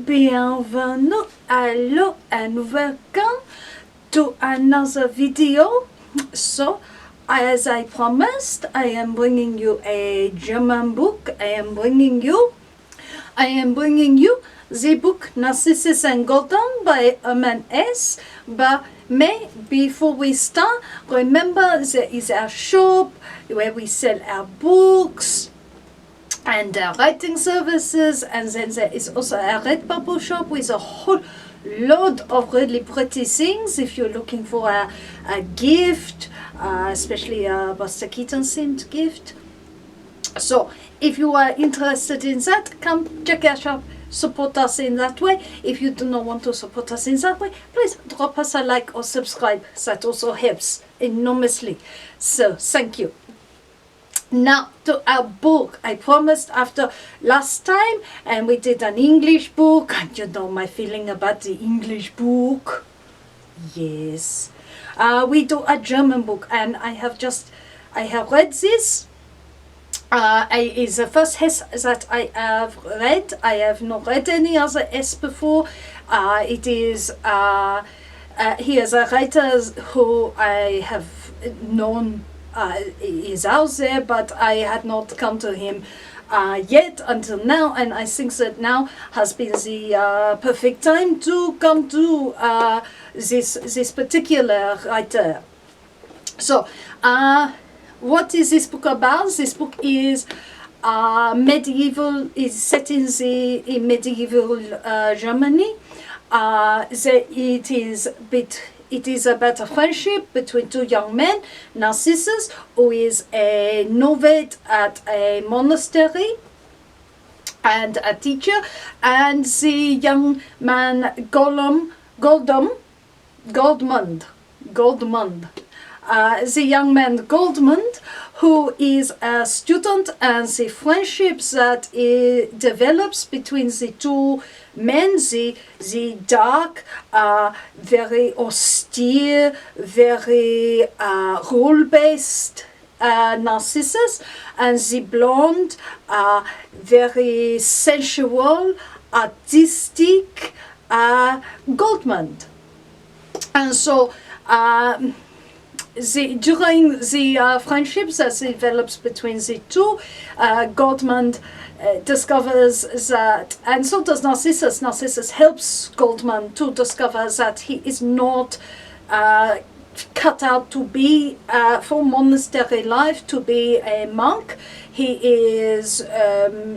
Bienvenue, hello and welcome to another video. So, as I promised, I am bringing you a German book. I am bringing you the book Narcissus and Goldmund by Hermann Hesse. But before we start, remember there is our shop where we sell our books and writing services, and then there is also a Redbubble shop with a whole load of really pretty things if you're looking for a gift, especially a Buster Keaton themed gift. So if you are interested in that, come check our shop, support us in that way. If you do not want to support us in that way, please drop us a like or subscribe. That also helps enormously. So thank you. Now to our book. I promised after last time, and we did an English book, and you know my feeling about the English book. Yes, we do a German book, and I have read this. Is the first Hesse that I have read. I have not read any other Hesse before. It is he is a writer who I have known. Is out there, but I had not come to him yet until now, and I think that now has been the perfect time to come to this particular writer. So what is this book about? This book is medieval, is set in medieval Germany. It is about a friendship between two young men, Narcissus, who is a novice at a monastery and a teacher, and the young man Goldmund. The young man Goldmund, who is a student, and the friendship that develops between the two men, the dark, very austere, very rule-based Narcissus, and the blonde, very sensual, artistic Goldmund. And so during the friendship that develops between the two, Goldmund discovers that, and so does Narcissus. Narcissus helps Goldmund to discover that he is not cut out to be for monastery life, to be a monk. He is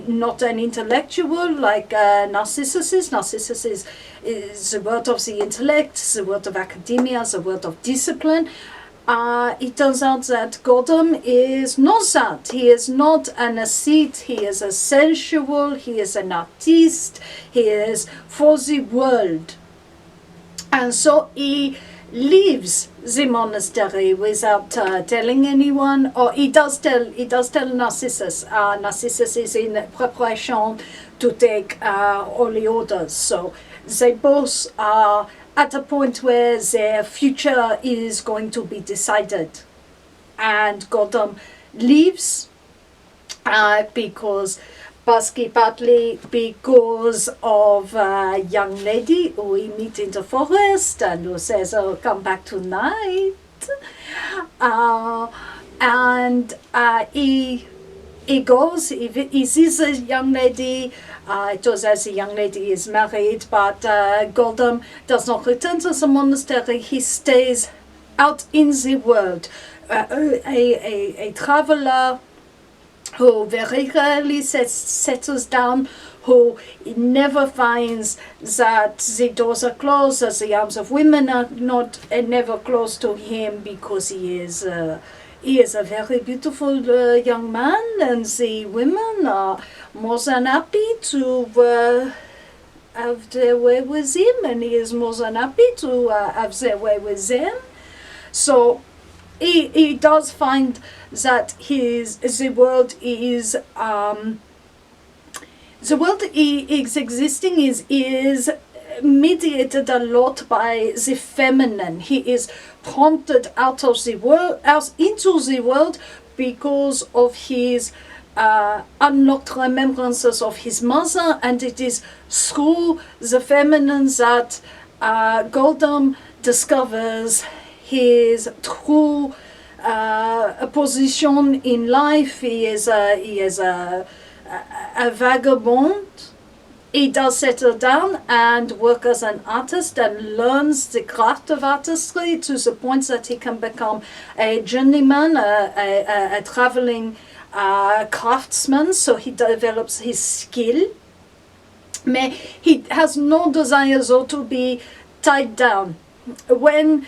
not an intellectual like Narcissus is. Narcissus is the word of the intellect, the word of academia, the word of discipline. It turns out that Goldmund is not that. He is not an ascete, he is a sensual, he is an artist, he is for the world. And so he leaves the monastery without telling anyone, or he does tell Narcissus. Narcissus is in preparation to take holy orders, so they both are at a point where their future is going to be decided. And Goldmund leaves partly because of a young lady who we meet in the forest and who says, "Oh, come back tonight." He goes, he sees a young lady. It was as the young lady is married, but Goldmund does not return to the monastery. He stays out in the world, a traveler who very rarely settles down, who never finds that the doors are closed, that the arms of women are not never closed to him, because he is a very beautiful young man, and the women are more than happy to have their way with him, and he is more than happy to have their way with them. So he does find that the world is existing is mediated a lot by the feminine. He is prompted out of the world, out into the world, because of his unlocked remembrances of his mother, and it is through the feminine that Goldmund discovers his true position in life. He is a vagabond. He does settle down and work as an artist and learns the craft of artistry to the point that he can become a journeyman, a traveling craftsman. So he develops his skill. But he has no desire though to be tied down. When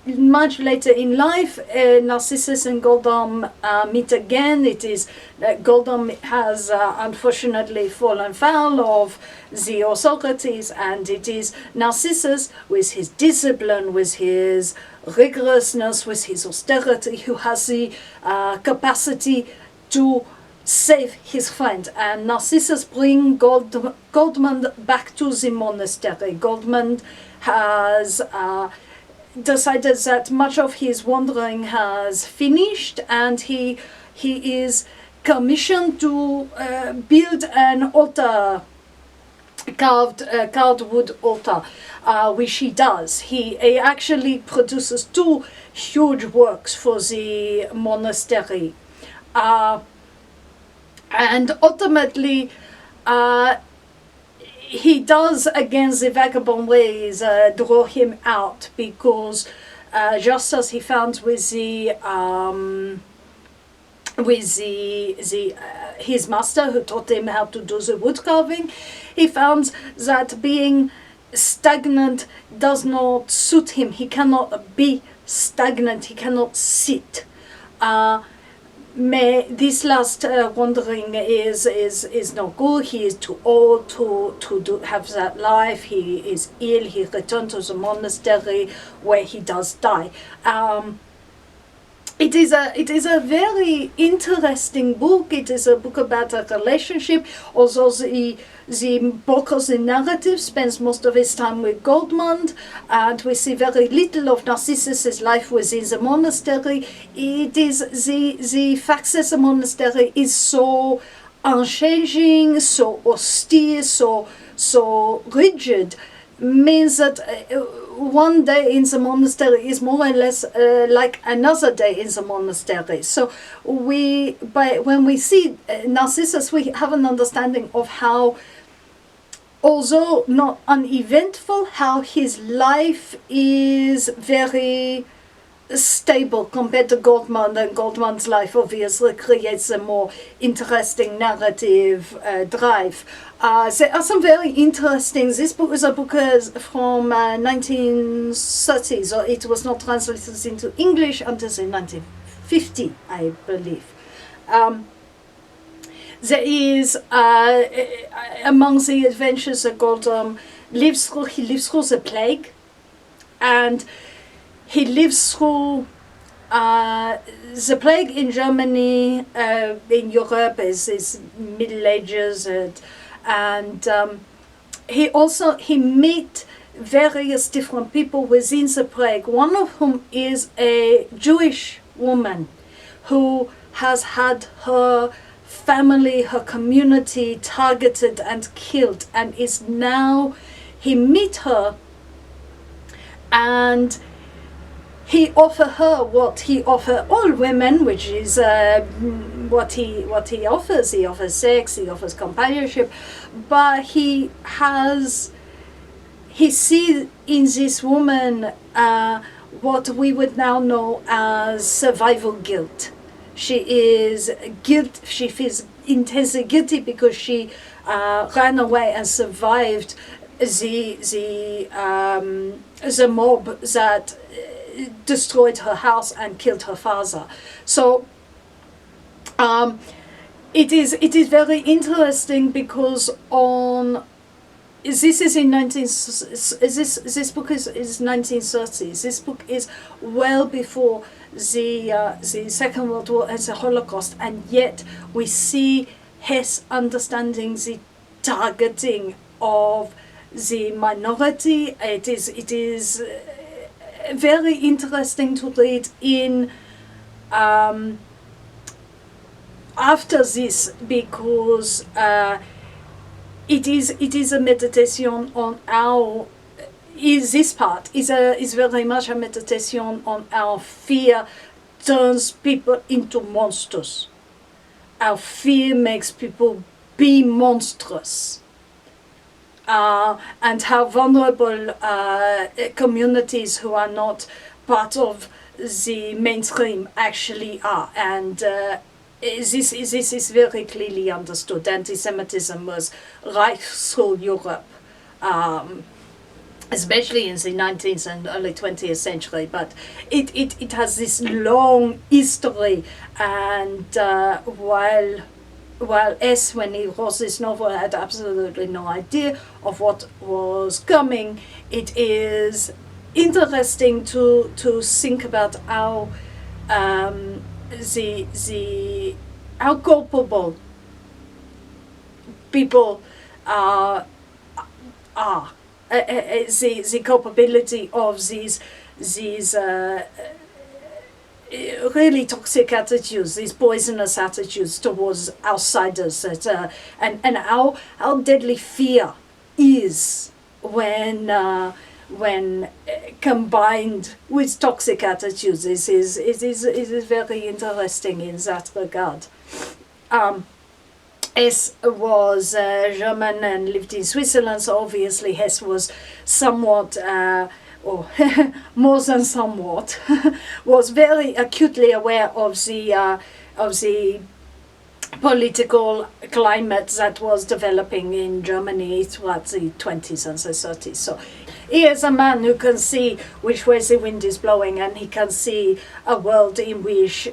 much later in life, Narcissus and Goldmund meet again. It is Goldmund has unfortunately fallen foul of the authorities, and it is Narcissus, with his discipline, with his rigorousness, with his austerity, who has the capacity to save his friend. And Narcissus brings Goldmund back to the monastery. Goldmund has decided that much of his wandering has finished, and he is commissioned to build an altar, carved wood altar, which he does. He actually produces 2 huge works for the monastery, and ultimately he does, against the vagabond ways, draw him out, because just as he found with his master who taught him how to do the wood carving, he found that being stagnant does not suit him. He cannot be stagnant, he cannot sit. This last wandering is not good. He is too old to have that life. He is ill. He returned to the monastery, where he does die. It is a very interesting book. It is a book about a relationship. Although the book of the narrative spends most of its time with Goldmund, and we see very little of Narcissus's life within the monastery. It is the fact that the monastery is so unchanging, so austere, so rigid, means that one day in the monastery is more or less like another day in the monastery. So when we see Narcissus, we have an understanding of how, although not uneventful, how his life is very stable compared to Goldmund, and Goldmund's life obviously creates a more interesting narrative drive. There are some very interesting. This book is a book from 1930s, or it was not translated into English until 1950, I believe. There is among the adventures that Goldmund lives through. He lives through the plague, and he lives through the plague in Germany, in Europe, is Middle Ages, and he meet various different people within the plague. One of whom is a Jewish woman who has had her family, her community targeted and killed, and is now, he meet her, and he offer her what he offer all women, which is what he offers. He offers sex, he offers companionship, but he sees in this woman what we would now know as survival guilt. She feels intensely guilty because she ran away and survived the mob that destroyed her house and killed her father. So it is very interesting, because this is in this book is 1930s. This book is well before the Second World War and the Holocaust, and yet we see Hesse understanding the targeting of the minority. It is very interesting to read in after this, because it is a meditation on how this part is very much a meditation on how fear turns people into monsters. How fear makes people be monstrous. And how vulnerable communities who are not part of the mainstream actually are. And this is very clearly understood. Anti-Semitism was right through Europe, especially in the 19th and early 20th century, but it has this long history, and while Hesse, when he wrote this novel, had absolutely no idea of what was coming, it is interesting to think about how how culpable people are. The culpability of these really toxic attitudes, these poisonous attitudes towards outsiders, and how deadly fear is when combined with toxic attitudes. It is very interesting in that regard. Hesse was German and lived in Switzerland, so obviously Hesse was somewhat, or more than somewhat, was very acutely aware of the political climate that was developing in Germany throughout the 20s and the 30s. So he is a man who can see which way the wind is blowing, and he can see a world in which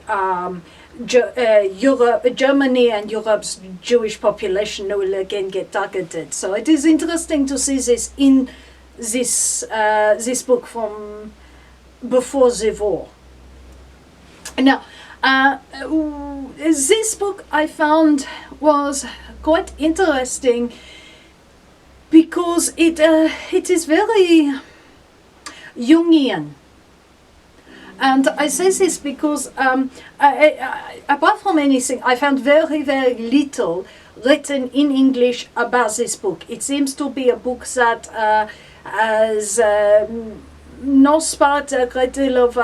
Germany and Europe's Jewish population will again get targeted. So it is interesting to see this in this book from before the war. Now, this book I found was quite interesting because it is very Jungian. And I say this because, apart from anything, I found very, very little written in English about this book. It seems to be a book that has not sparked a great deal of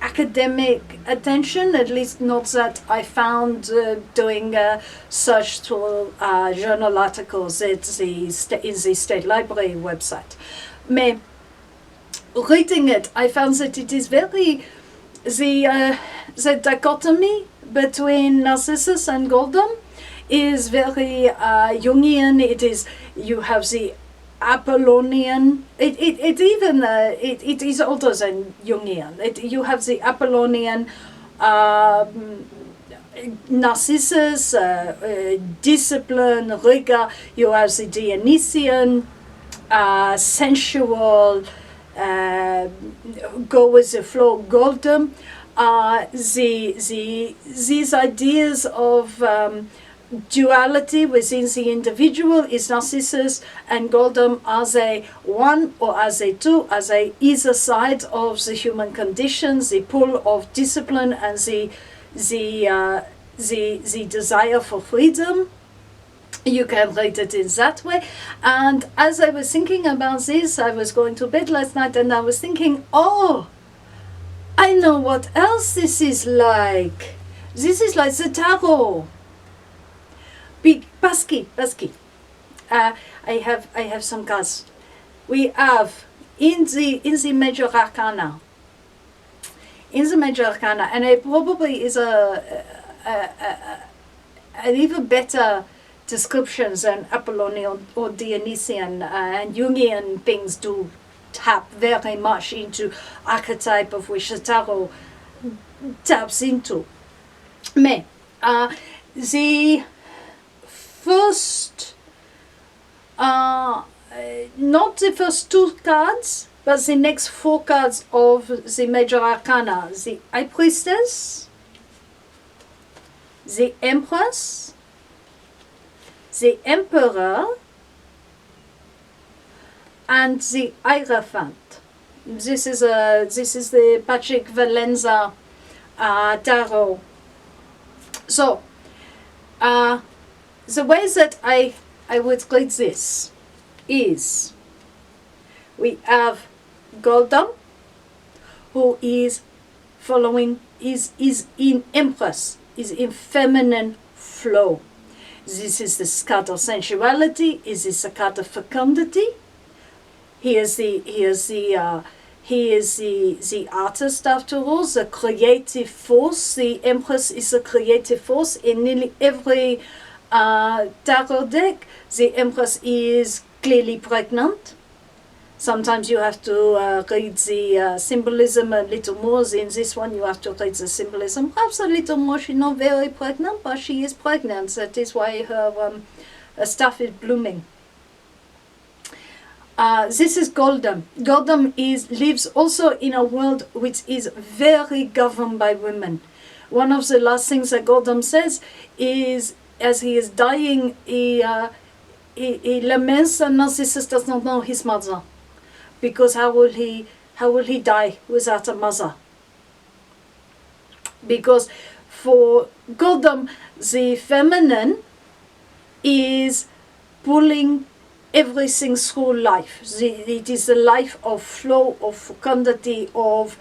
academic attention, at least not that I found doing search through journal articles at in the State Library website. Mais reading it, I found that it is very the dichotomy between Narcissus and Goldmund is very Jungian. It is, you have the Apollonian. It is older than Jungian. You have the Apollonian Narcissus, discipline, rigor. You have the Dionysian, sensual, go with the flow, Goldmund. These ideas of duality within the individual is Narcissus and Goldmund. Are they one or are they two? Are they either side of the human condition, the pull of discipline and the desire for freedom? You can read it in that way. And as I was thinking about this, I was going to bed last night and I was thinking, oh, I know what else this is like. This is like the tarot. Basque. I have some cards. We have in the major arcana. In the major arcana, and it probably is an even better descriptions than Apollonian or Dionysian and Jungian things do tap very much into archetype of which the tarot taps into. Mais the first, not the first two cards, but the next four cards of the major arcana: the High Priestess, the Empress, the Emperor, and the Hierophant. This is the Patrick Valenza tarot. So The way that I would read this is, we have Goldmund, who is following, is in Empress, is in feminine flow. This is the card of sensuality. Is this a card of fecundity? He is the artist after all, the creative force. The Empress is a creative force in nearly every tarot deck. The Empress is clearly pregnant. Sometimes you have to read the symbolism a little more. In this one, you have to read the symbolism perhaps a little more. She's not very pregnant, but she is pregnant. That is why her stuff is blooming. This is Goldmund. Goldmund lives also in a world which is very governed by women. One of the last things that Goldmund says is, as he is dying, he laments that Narcissus does not know his mother. Because how will he die without a mother? Because for Goldmund, the feminine is pulling everything through life. It is the life of flow, of fecundity, of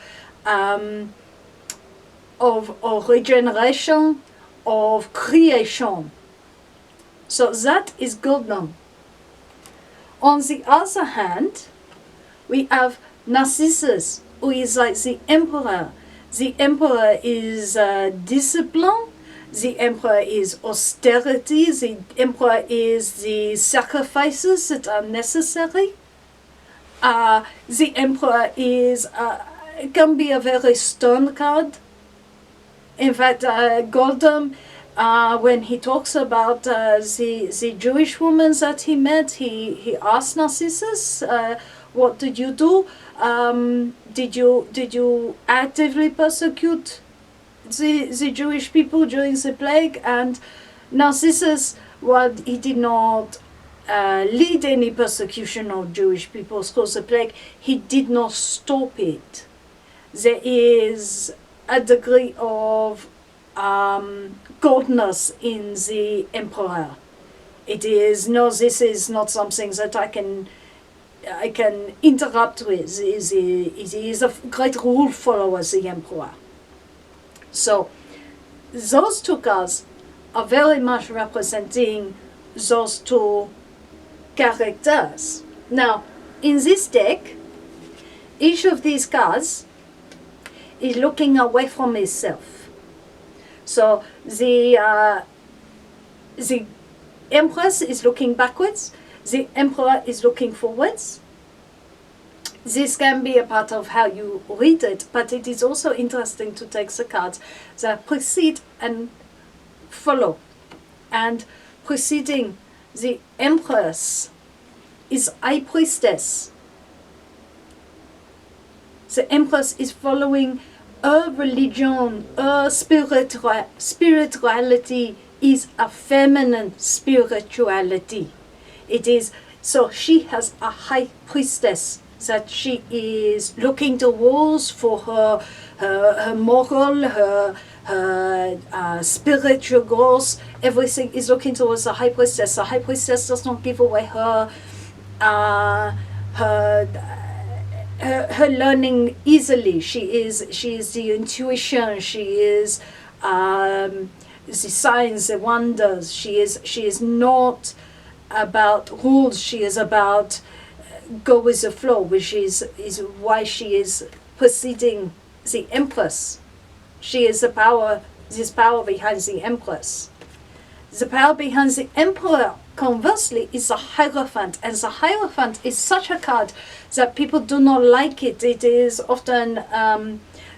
regeneration, of creation. So that is Goldmund. On the other hand, we have Narcissus, who is like the emperor. The emperor is discipline. The emperor is austerity. The emperor is the sacrifices that are necessary. The emperor is can be a very stern card. In fact, Goldmund, when he talks about the Jewish woman that he met, he asked Narcissus, what did you do? Did you actively persecute the Jewish people during the plague? And Narcissus, well, he did not lead any persecution of Jewish people through the plague. He did not stop it. There is a degree of coldness in the emperor. It is, no, this is not something that I can interrupt with. He is a great rule follower, the emperor. So those two cards are very much representing those two characters. Now, in this deck, each of these cards is looking away from itself. So the Empress is looking backwards. The Emperor is looking forwards. This can be a part of how you read it, but it is also interesting to take the cards that precede and follow. And preceding the Empress is High Priestess. The Empress is following her religion, her spirituality is a feminine spirituality. It is, so she has a high priestess that she is looking towards for her moral, her spiritual growth. Everything is looking towards the high priestess. The high priestess does not give away her learning easily. She is the intuition. She is the signs, the wonders. She is not about rules. She is about go with the flow, which is why she is preceding the Empress. She is the power, this power behind the Empress. The power behind the Emperor, conversely, is the Hierophant, and the Hierophant is such a card that people do not like it. It is often,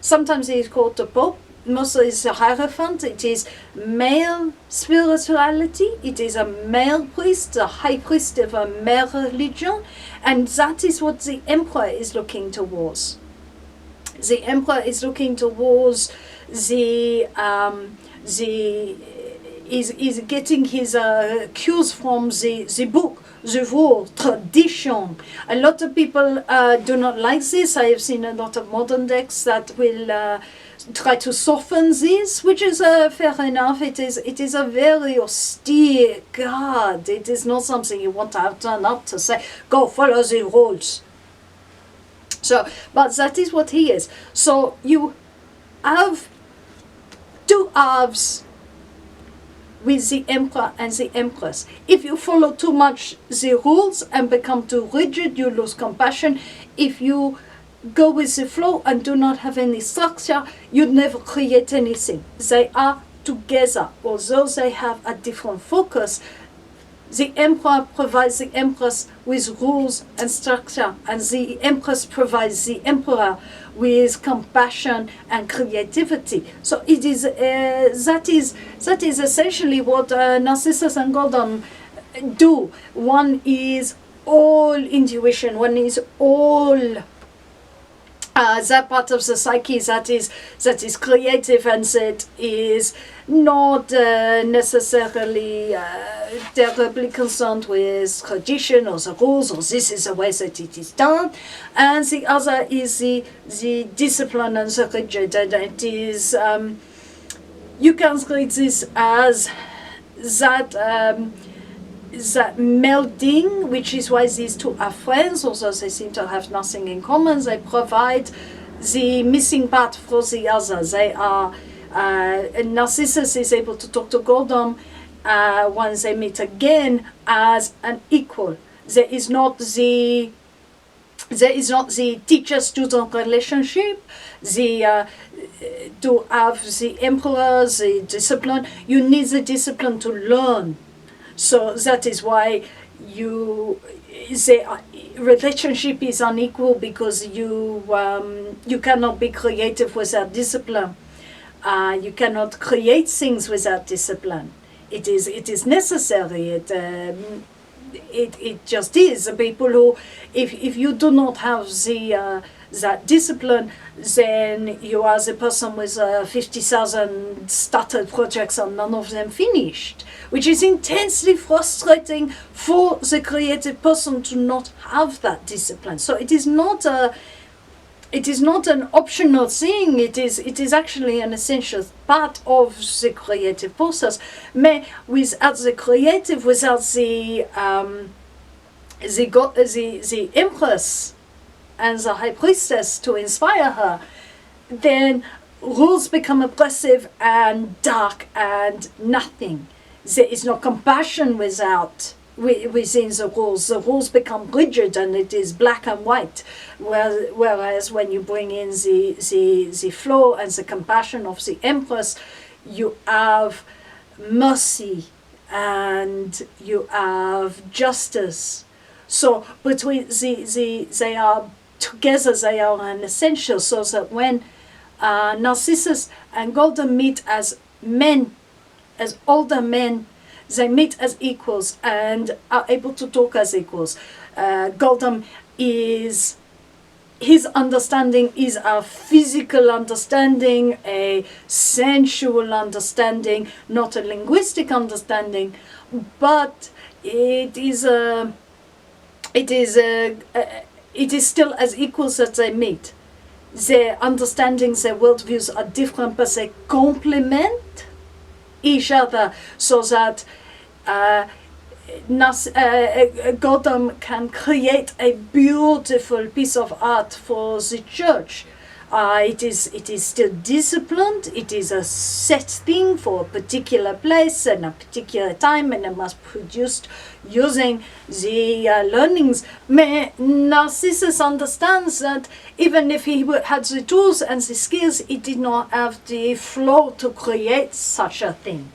sometimes it is called the Pope. Mostly it's a Hierophant. It is male spirituality. It is a male priest, a high priest of a male religion, and that is what the Emperor is looking towards. The Emperor is looking towards is getting his cues from the book, the rule, tradition. A lot of people do not like this. I have seen a lot of modern decks that will try to soften this, which is fair enough. It is a very austere card. It is not something you want to have turned up to say, go follow the rules. So, but that is what he is. So you have two halves with the Emperor and the Empress. If you follow too much the rules and become too rigid, you lose compassion. If you go with the flow and do not have any structure, you never create anything. They are together, although they have a different focus. The Emperor provides the Empress with rules and structure, and the Empress provides the Emperor with compassion and creativity. So it is that is essentially what Narcissus and Goldmund do. One is all intuition. One is all that part of the psyche that is creative and that is not necessarily terribly concerned with tradition or the rules or this is the way that it is done, and the other is the discipline and the rigid, and it is you can read this as that melding, which is why these two are friends, although they seem to have nothing in common. They provide the missing part for the other. They are Narcissus is able to talk to Goldmund once they meet again as an equal. There is not the teacher-student relationship. To have the Emperor, the discipline, you need the discipline to learn. So that is why the relationship is unequal, because you cannot be creative without discipline. You cannot create things without discipline. It is necessary. It just is. People who, if you do not have that discipline, then you are the person with 50,000 started projects and none of them finished, which is intensely frustrating for the creative person to not have that discipline. So it is not an optional thing. It is actually an essential part of the creative process. But without the creative, without the Empress and the High Priestess to inspire her, then rules become oppressive and dark and nothing. There is no compassion within the rules. The rules become rigid and it is black and white. Whereas when you bring in the flow and the compassion of the Empress, you have mercy and you have justice. So between they are together, they are an essential, so that when Narcissus and Goldmund meet as men, as older men, they meet as equals and are able to talk as equals. Goldmund his understanding is a physical understanding, a sensual understanding, not a linguistic understanding, but it is still as equals that they meet. Their understandings, their worldviews are different, but they complement each other, so that Goldmund can create a beautiful piece of art for the church. It is still disciplined. It is a set thing for a particular place and a particular time, and it must be produced using the learnings. But Narcissus understands that even if he had the tools and the skills, he did not have the flow to create such a thing.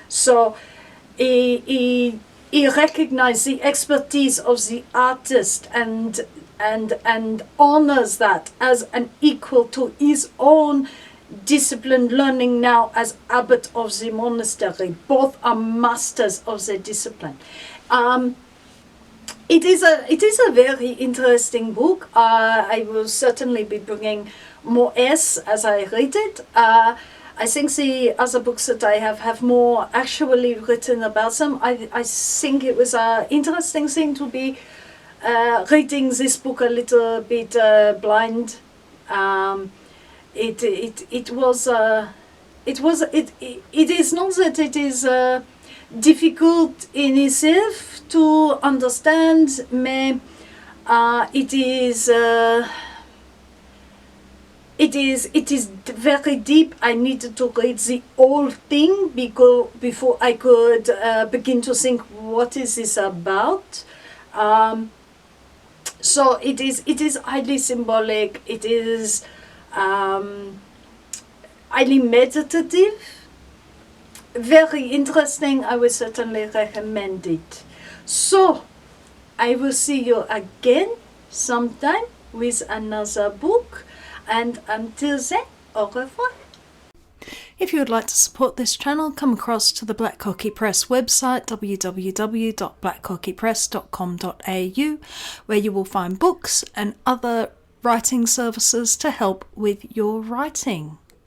So he recognized the expertise of the artist and honors that as an equal to his own disciplined learning now as abbot of the monastery. Both are masters of their discipline. It is a very interesting book. I will certainly be bringing more as I read it. I think the other books that I have more actually written about them. I think it was an interesting thing to be reading this book a little bit blind. It is not that it is difficult in itself to understand, but it is very deep. I needed to read the whole thing before I could begin to think, what is this about? So it is highly symbolic. It is highly meditative, very interesting. I would certainly recommend it. So I will see you again sometime with another book, and until then, au revoir. If you would like to support this channel, come across to the Black Cockie Press website, www.blackcockiepress.com.au, where you will find books and other writing services to help with your writing.